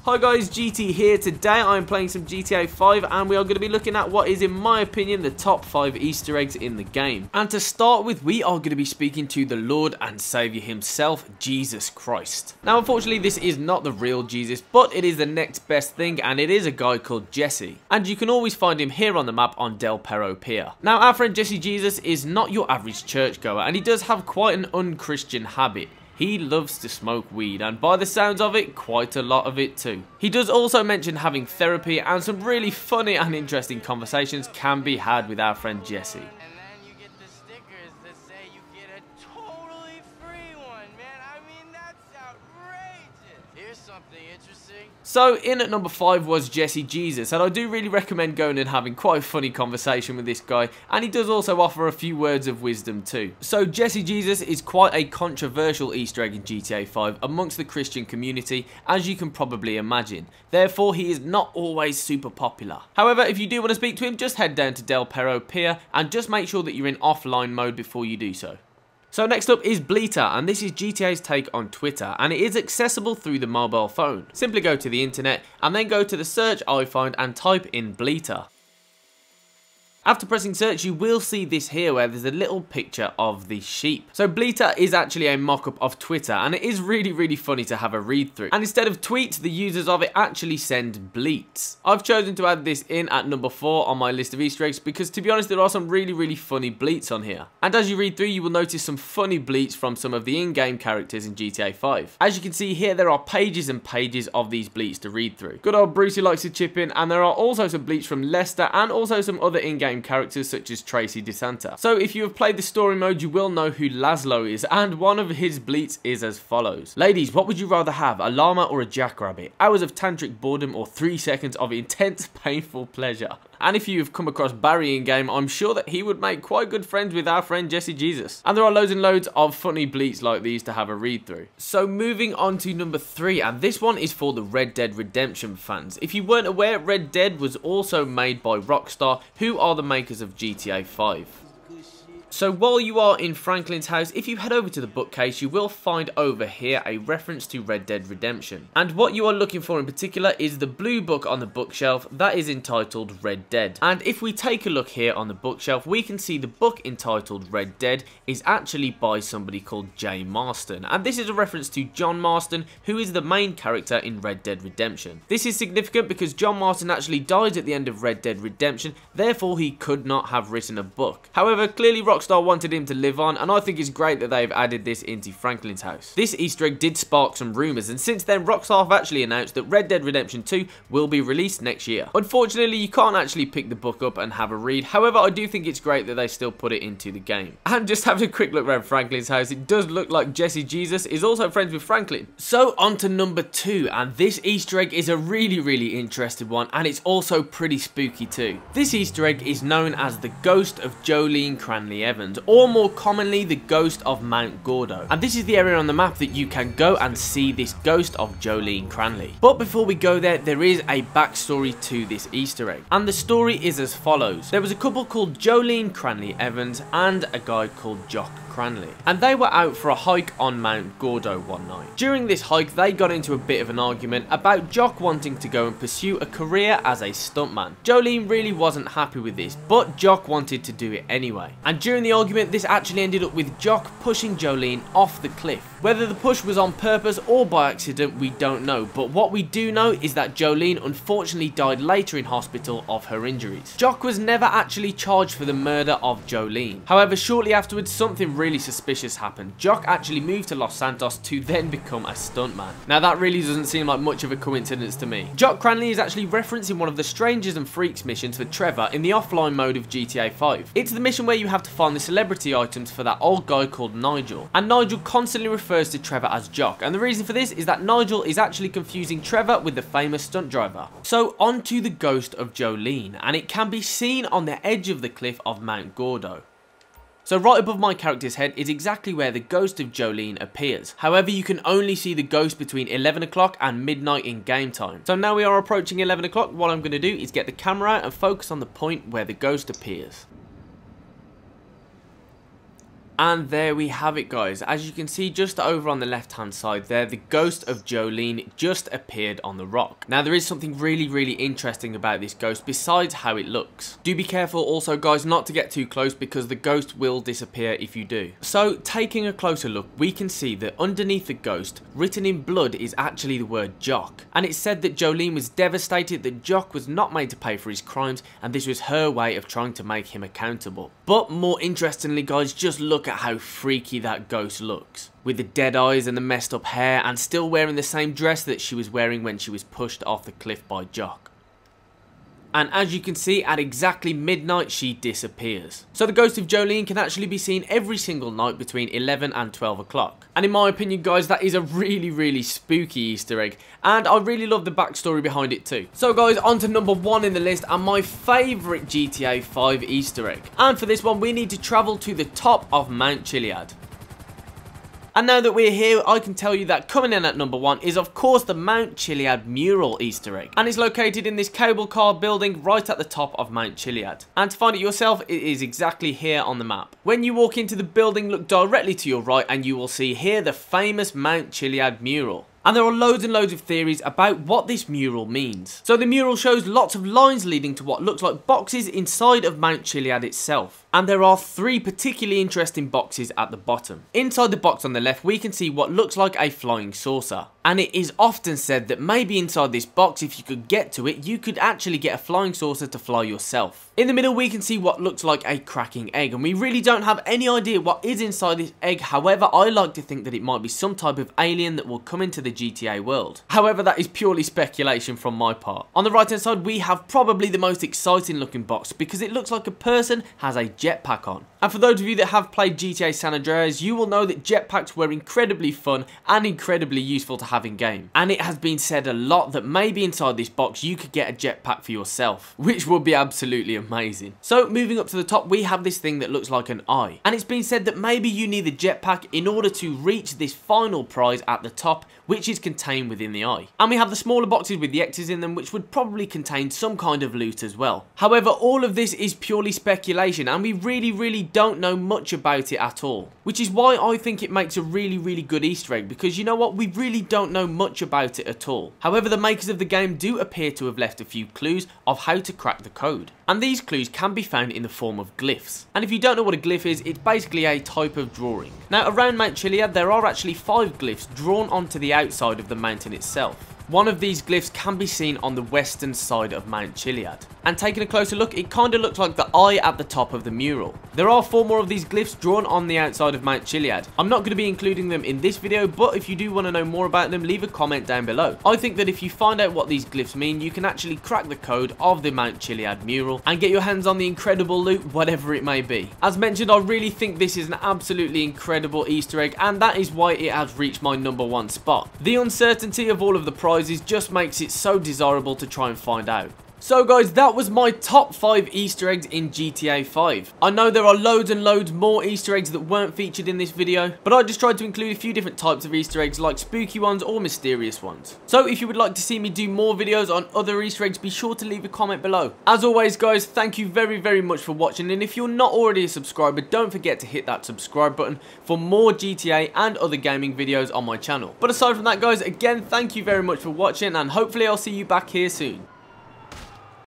Hi guys, GT here. Today I'm playing some GTA 5 and we are going to be looking at what is in my opinion the top 5 Easter eggs in the game. And to start with, we are going to be speaking to the Lord and Saviour himself, Jesus Christ. Now unfortunately this is not the real Jesus, but it is the next best thing, and it is a guy called Jesse. And you can always find him here on the map on Del Perro Pier. Now our friend Jesse Jesus is not your average churchgoer, and he does have quite an unchristian habit. He loves to smoke weed, and by the sounds of it, quite a lot of it too. He does also mention having therapy, and some really funny and interesting conversations can be had with our friend Jesse. And then you get the stickers that say you get a totally free one, man. I mean, that's outrageous. Here's something interesting. So in at number 5 was Jesse Jesus, and I do really recommend going and having quite a funny conversation with this guy, and he does also offer a few words of wisdom too. So Jesse Jesus is quite a controversial Easter egg in GTA 5 amongst the Christian community, as you can probably imagine. Therefore he is not always super popular. However, if you do want to speak to him, just head down to Del Perro Pier and just make sure that you're in offline mode before you do so. So next up is Bleacher, and this is GTA's take on Twitter, and it is accessible through the mobile phone. Simply go to the internet and then go to the search icon and type in Bleacher. After pressing search, you will see this here where there's a little picture of the sheep. So Bleacher is actually a mock-up of Twitter, and it is really funny to have a read through. And instead of tweets, the users of it actually send bleats. I've chosen to add this in at number 4 on my list of Easter eggs because, to be honest, there are some really funny bleats on here. And as you read through, you will notice some funny bleats from some of the in-game characters in GTA 5. As you can see here, there are pages and pages of these bleats to read through. Good old Brucey likes to chip in, and there are also some bleats from Lester and also some other in-game characters such as Tracy DeSanta. So if you have played the story mode, you will know who Laszlo is, and one of his bleats is as follows. Ladies, what would you rather have, a llama or a jackrabbit? Hours of tantric boredom or 3 seconds of intense painful pleasure? And if you have come across Barry in game, I'm sure that he would make quite good friends with our friend Jesse Jesus. And there are loads and loads of funny bleats like these to have a read through. So moving on to number 3, and this one is for the Red Dead Redemption fans. If you weren't aware, Red Dead was also made by Rockstar, who are the makers of GTA 5. So while you are in Franklin's house, if you head over to the bookcase, you will find over here a reference to Red Dead Redemption. And what you are looking for in particular is the blue book on the bookshelf that is entitled Red Dead. And if we take a look here on the bookshelf, we can see the book entitled Red Dead is actually by somebody called Jay Marston. And this is a reference to John Marston, who is the main character in Red Dead Redemption. This is significant because John Marston actually died at the end of Red Dead Redemption, therefore he could not have written a book. However, clearly Rockstar wanted him to live on, and I think it's great that they've added this into Franklin's house. This Easter egg did spark some rumours, and since then Rockstar have actually announced that Red Dead Redemption 2 will be released next year. Unfortunately, you can't actually pick the book up and have a read, however I do think it's great that they still put it into the game. And just having a quick look around Franklin's house, it does look like Jesse Jesus is also friends with Franklin. So on to number 2, and this Easter egg is a really interesting one, and it's also pretty spooky too. This Easter egg is known as the Ghost of Jolene Cranley Evans, or more commonly the Ghost of Mount Gordo. And this is the area on the map that you can go and see this Ghost of Jolene Cranley. But before we go there, there is a backstory to this Easter egg, and the story is as follows. There was a couple called Jolene Cranley Evans and a guy called Jock Cranley, and they were out for a hike on Mount Gordo one night. During this hike, they got into a bit of an argument about Jock wanting to go and pursue a career as a stuntman. Jolene really wasn't happy with this, but Jock wanted to do it anyway. And during the argument, this actually ended up with Jock pushing Jolene off the cliff. Whether the push was on purpose or by accident, we don't know, but what we do know is that Jolene unfortunately died later in hospital of her injuries. Jock was never actually charged for the murder of Jolene. However, shortly afterwards, something really suspicious happened. Jock actually moved to Los Santos to then become a stuntman. Now that really doesn't seem like much of a coincidence to me. Jock Cranley is actually referenced in one of the Strangers and Freaks missions for Trevor in the offline mode of GTA 5. It's the mission where you have to find the celebrity items for that old guy called Nigel. And Nigel constantly refers to Trevor as Jock, and the reason for this is that Nigel is actually confusing Trevor with the famous stunt driver. So on to the Ghost of Jolene, and it can be seen on the edge of the cliff of Mount Gordo. So right above my character's head is exactly where the ghost of Jolene appears. However, you can only see the ghost between 11 o'clock and midnight in game time. So now we are approaching 11 o'clock, what I'm going to do is get the camera out and focus on the point where the ghost appears. And there we have it, guys. As you can see just over on the left hand side there, the ghost of Jolene just appeared on the rock. Now there is something really interesting about this ghost besides how it looks. Do be careful also, guys, not to get too close because the ghost will disappear if you do. So taking a closer look, we can see that underneath the ghost, written in blood, is actually the word Jock. And it said that Jolene was devastated that Jock was not made to pay for his crimes, and this was her way of trying to make him accountable. But more interestingly, guys, just look at how freaky that ghost looks, with the dead eyes and the messed up hair, and still wearing the same dress that she was wearing when she was pushed off the cliff by Jock. And as you can see, at exactly midnight she disappears. So the ghost of Jolene can actually be seen every single night between 11 and 12 o'clock. And in my opinion, guys, that is a really spooky Easter egg, and I really love the backstory behind it too. So guys, on to number 1 in the list, and my favourite GTA 5 Easter egg. And for this one, we need to travel to the top of Mount Chiliad. And now that we're here, I can tell you that coming in at number 1 is of course the Mount Chiliad mural Easter egg. And it's located in this cable car building right at the top of Mount Chiliad. And to find it yourself, it is exactly here on the map. When you walk into the building, look directly to your right and you will see here the famous Mount Chiliad mural. And there are loads and loads of theories about what this mural means. So the mural shows lots of lines leading to what looks like boxes inside of Mount Chiliad itself. And there are 3 particularly interesting boxes at the bottom. Inside the box on the left, we can see what looks like a flying saucer. And it is often said that maybe inside this box, if you could get to it, you could actually get a flying saucer to fly yourself. In the middle, we can see what looks like a cracking egg, and we really don't have any idea what is inside this egg. However, I like to think that it might be some type of alien that will come into the GTA world. However, that is purely speculation from my part. On the right hand side, we have probably the most exciting looking box because it looks like a person has a jetpack on. And for those of you that have played GTA San Andreas, you will know that jetpacks were incredibly fun and incredibly useful to have in game. And it has been said a lot that maybe inside this box you could get a jetpack for yourself, which would be absolutely amazing. So moving up to the top, we have this thing that looks like an eye. And it's been said that maybe you need the jetpack in order to reach this final prize at the top, which is contained within the eye. And we have the smaller boxes with the X's in them, which would probably contain some kind of loot as well. However, all of this is purely speculation and we really don't know much about it at all. Which is why I think it makes a really good Easter egg, because you know what, we really don't know much about it at all. However, the makers of the game do appear to have left a few clues of how to crack the code. And these clues can be found in the form of glyphs. And if you don't know what a glyph is, it's basically a type of drawing. Now around Mount Chiliad there are actually 5 glyphs drawn onto the outside of the mountain itself. One of these glyphs can be seen on the western side of Mount Chiliad. And taking a closer look, it kind of looks like the eye at the top of the mural. There are 4 more of these glyphs drawn on the outside of Mount Chiliad. I'm not going to be including them in this video, but if you do want to know more about them, leave a comment down below. I think that if you find out what these glyphs mean, you can actually crack the code of the Mount Chiliad mural and get your hands on the incredible loot, whatever it may be. As mentioned, I really think this is an absolutely incredible Easter egg, and that is why it has reached my number 1 spot. The uncertainty of all of the prizes just makes it so desirable to try and find out. So guys, that was my top 5 Easter eggs in GTA 5. I know there are loads and loads more Easter eggs that weren't featured in this video, but I just tried to include a few different types of Easter eggs, like spooky ones or mysterious ones. So if you would like to see me do more videos on other Easter eggs, be sure to leave a comment below. As always guys, thank you very much for watching, and if you're not already a subscriber, don't forget to hit that subscribe button for more GTA and other gaming videos on my channel. But aside from that guys, again, thank you very much for watching, and hopefully I'll see you back here soon.